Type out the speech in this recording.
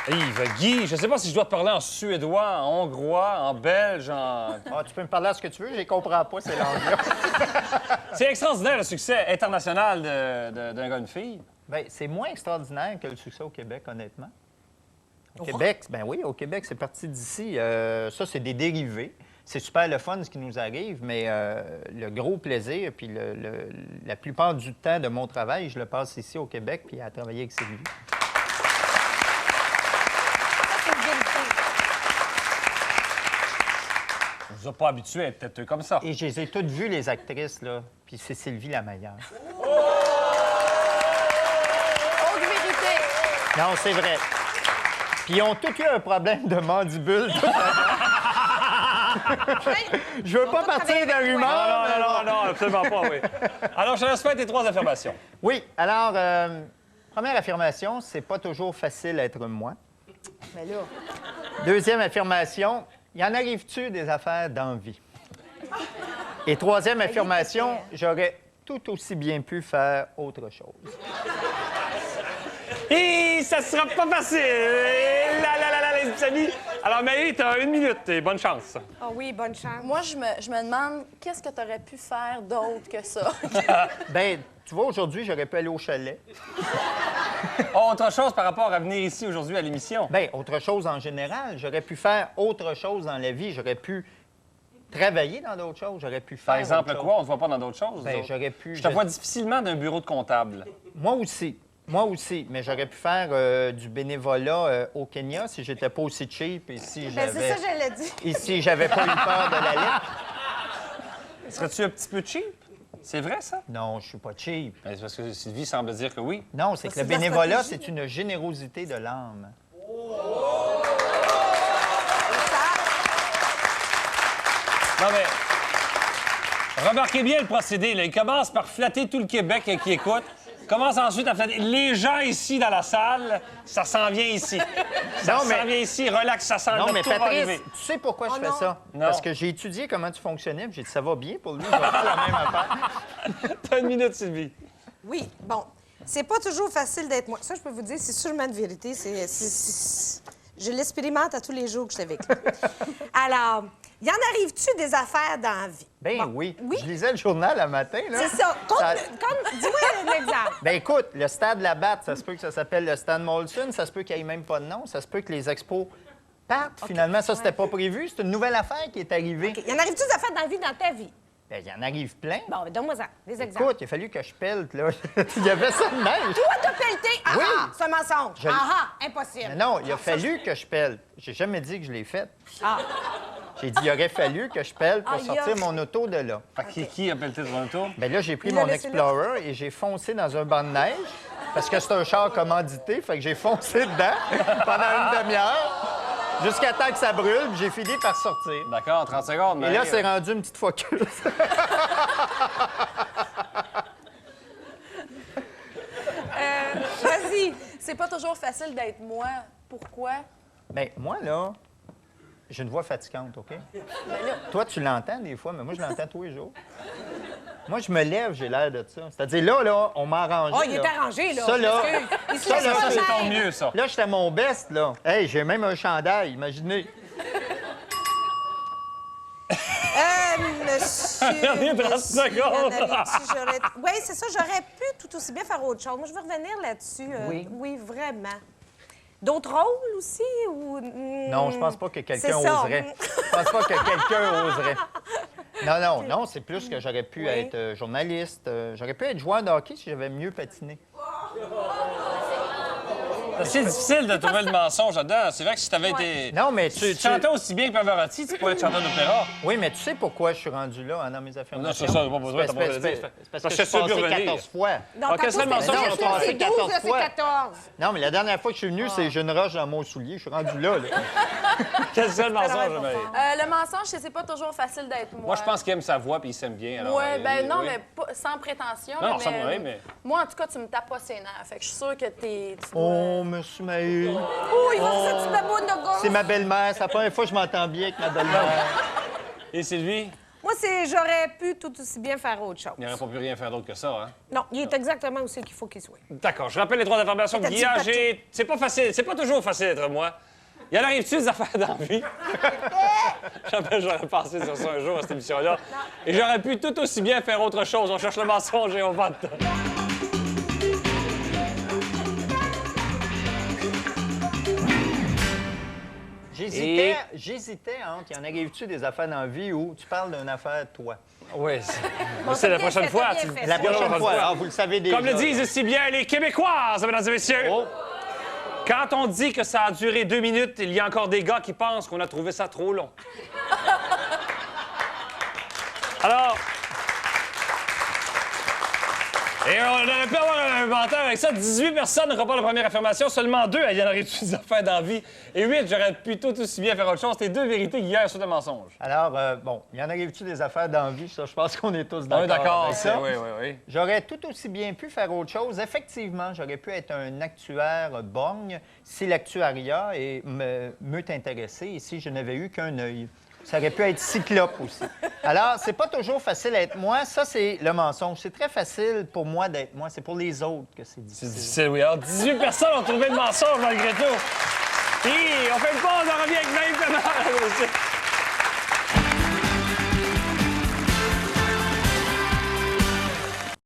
Yves, Guy, je sais pas si je dois te parler en suédois, en hongrois, en belge, en... Ah, tu peux me parler à ce que tu veux, je les comprends pas, ces langues-là. C'est extraordinaire, le succès international d'un gars et une fille. Bien, c'est moins extraordinaire que le succès au Québec, honnêtement. Au Québec, ben oui, au Québec, c'est parti d'ici. Ça, c'est des dérivés. C'est super le fun, ce qui nous arrive, mais le gros plaisir, puis la plupart du temps de mon travail, je le passe ici au Québec, puis à travailler avec Sylvie. On vous a pas habitué à être têteux comme ça. Et je les ai toutes vues, les actrices, là, puis c'est Sylvie la meilleure. Haute vérité. Non, c'est vrai. Puis ils ont tous eu un problème de mandibule. Je veux pas partir d'un rumeur. Non, absolument pas, oui. Alors, je te laisse faire tes 3 affirmations. Oui, alors, première affirmation, c'est pas toujours facile d'être moi. Mais là... Deuxième affirmation, y en arrive-tu des affaires d'envie? Et troisième affirmation, j'aurais tout aussi bien pu faire autre chose. Et ça sera pas facile! Les petits amis. Alors, Maëlie, t'as 1 minute et bonne chance. Ah oui, bonne chance. Moi, je me demande, qu'est-ce que tu aurais pu faire d'autre que ça? Ben, tu vois, aujourd'hui, j'aurais pu aller au chalet. Autre chose par rapport à venir ici aujourd'hui à l'émission? Bien, autre chose en général. J'aurais pu faire autre chose dans la vie. J'aurais pu travailler dans d'autres choses. J'aurais pu faire Par exemple, autre chose. quoi? On ne te voit pas dans d'autres choses? Ben, autres? j'aurais pu... Je te vois difficilement d'un bureau de comptable. Moi aussi. Moi aussi. Mais j'aurais pu faire du bénévolat au Kenya si j'étais pas aussi cheap et si Ben, j'avais... c'est ça que j'allais dire. Et si j'avais pas eu peur de la lettre. Serais-tu un petit peu cheap? C'est vrai, ça? Non, je suis pas cheap. Ben, c'est parce que Sylvie semble dire que oui. Non, c'est que le de la bénévolat, stratégie. c'est une générosité de l'âme. Non, mais... Remarquez bien le procédé, là. Il commence par flatter tout le Québec qui écoute. Commence ensuite à flatter les gens ici dans la salle. Ça s'en vient ici. Ça Non, s'en mais- vient ici. Relax, ça sent Non, le mais tout va Patrice, arriver. tu sais pourquoi je fais non. ça? Non. Parce que j'ai étudié comment tu fonctionnais, puis j'ai dit, ça va bien pour lui, je vais faire la même affaire. T'as 1 minute, Sylvie. Oui, bon. C'est pas toujours facile d'être moi. Ça, je peux vous dire, c'est sûrement de vérité. Je l'expérimente à tous les jours que je suis avec lui. Alors, y en arrive-tu des affaires dans la vie? Ben Bon, oui. Oui? Je lisais le journal le matin, là. C'est ça. Dis-moi un exemple. Ben écoute, le stade Labatt, ça se peut que ça s'appelle le stade Molson, ça se peut qu'il n'y ait même pas de nom, ça se peut que les expos partent. Finalement, ça, c'était pas prévu. C'est une nouvelle affaire qui est arrivée. Y en arrive-tu des affaires dans la vie, dans ta vie? Ben, il y en arrive plein. Bon, ben, donne-moi ça. Des exemples. Écoute, il a fallu que je pelte, là. Il y avait ça de même. Toi, t'as pelleté. Ah, Oui. ah, c'est un mensonge. Je- Ah, ah, impossible. Mais non, il a fallu que je pèle. J'ai jamais dit que je l'ai fait. Ah. J'ai dit, il aurait fallu que je pèle pour Aïe, sortir aïe. mon auto de là. Fait que qui appelle t devant le tour? Bien là, j'ai pris Il l'a mon laissé Explorer et j'ai foncé dans un banc de neige parce que c'est un char commandité. Fait que j'ai foncé dedans pendant une demi-heure jusqu'à temps que ça brûle, puis j'ai fini par sortir. D'accord, 30 secondes. Et là, c'est rendu une petite focus. Vas-y. C'est pas toujours facile d'être moi. Pourquoi? Bien, moi, là, j'ai une voix fatigante, OK? Toi, tu l'entends des fois, mais moi, je l'entends tous les jours. Moi, je me lève, j'ai l'air de ça. C'est-à-dire, là, on m'a arrangé. Oh, il est là. arrangé, là. Ça, là, Il se ça, laisse là, pas ça, c'est faire. ton mieux, ça. là, j'étais à mon best, là. Hey, j'ai même un chandail, imaginez. Monsieur... Dernier 30 secondes. Oui, c'est ça. J'aurais pu tout aussi bien faire autre chose. Moi, je veux revenir là-dessus. Oui. Oui, vraiment. D'autres rôles aussi? Ou... Non, je pense pas que quelqu'un C'est ça. oserait. Je pense pas que quelqu'un oserait. Non, c'est plus que j'aurais pu Oui. être journaliste. J'aurais pu être joueur de hockey si j'avais mieux patiné. C'est difficile de trouver le mensonge là-dedans. C'est vrai que si t'avais été... Non, mais Si tu chantais aussi bien que Pavarotti, tu pourrais être chanteur d'opéra. Oui, mais tu sais pourquoi je suis rendu là dans mes affirmations? Non, c'est ça, pas besoin, t'as pas besoin de dire. C'est parce Parce que que je suis je suis sûr de passé revenir. 14 fois. Non, Ah, quel seul tantôt, mensonge, c'était- on passe c'est 14, 14 là, c'est fois. 14. Non, mais la dernière fois que je suis venu, c'est j'ai une roche dans mon soulier. Je suis rendu là. Quel seul mensonge, pour Maëlie? Le mensonge, c'est pas toujours facile d'être moi. Moi, je pense qu'il aime sa voix puis il s'aime bien. Alors, Oui, ben non, oui. mais pas- sans prétention. Non, là, sans problème, mais- Moi, en tout cas, tu me tapes pas ses nerfs. Fait que je suis sûre que t'es... tu dois- Oh, monsieur Maïl. Oh, il va faire cette baboune de gauche. C'est ma belle-mère. C'est la première fois que je m'entends bien avec ma belle-mère. Et Sylvie? Moi, c'est j'aurais pu tout aussi bien faire autre chose. Il n'aurait pas pu rien faire d'autre que ça, hein? Non, il est exactement où c'est qu'il faut qu'il soit. D'accord. Je rappelle les trois informations que T'as dit Guilla, partout. c'est pas facile. C'est pas toujours facile d'être moi. Il y en arrive-tu des affaires dans la vie? Jamais j'aurais pensé sur ça un jour à cette émission-là. Et j'aurais pu tout aussi bien faire autre chose. On cherche le mensonge et on vote. J'hésitais entre, y en arrive-tu des affaires dans la vie où tu parles d'une affaire toi? Oui. Bon, C'est la t'as bien prochaine fait, fois. t'as bien fait. La C'est prochaine bon. fois, ah, vous le savez déjà. Comme le disent si bien les Québécoises, mesdames et messieurs. Oh. Quand on dit que ça a duré 2 minutes, il y a encore des gars qui pensent qu'on a trouvé ça trop long. Alors... Et on aurait pu avoir un inventaire avec ça. 18 personnes repartent la première affirmation, seulement 2, il y en aurait des affaires dans la vie. Et 8, j'aurais pu tout aussi bien faire autre chose. C'était 2 vérités hier sur le mensonge. Alors, bon, y en arrive-tu des affaires dans la vie? Ça, je pense qu'on est tous d'accord. On est d'accord, avec c'est... ça. Oui, oui, oui. J'aurais tout aussi bien pu faire autre chose. Effectivement, j'aurais pu être un actuaire borgne si l'actuariat m'eût intéressé et si je n'avais eu qu'un œil. Ça aurait pu être cyclope aussi. Alors, c'est pas toujours facile d'être moi. Ça, c'est le mensonge. C'est très facile pour moi d'être moi. C'est pour les autres que c'est C'est difficile. difficile, oui. Alors, 18 personnes ont trouvé le mensonge malgré tout. Puis, on fait une pause, on revient avec Naïf Bernard.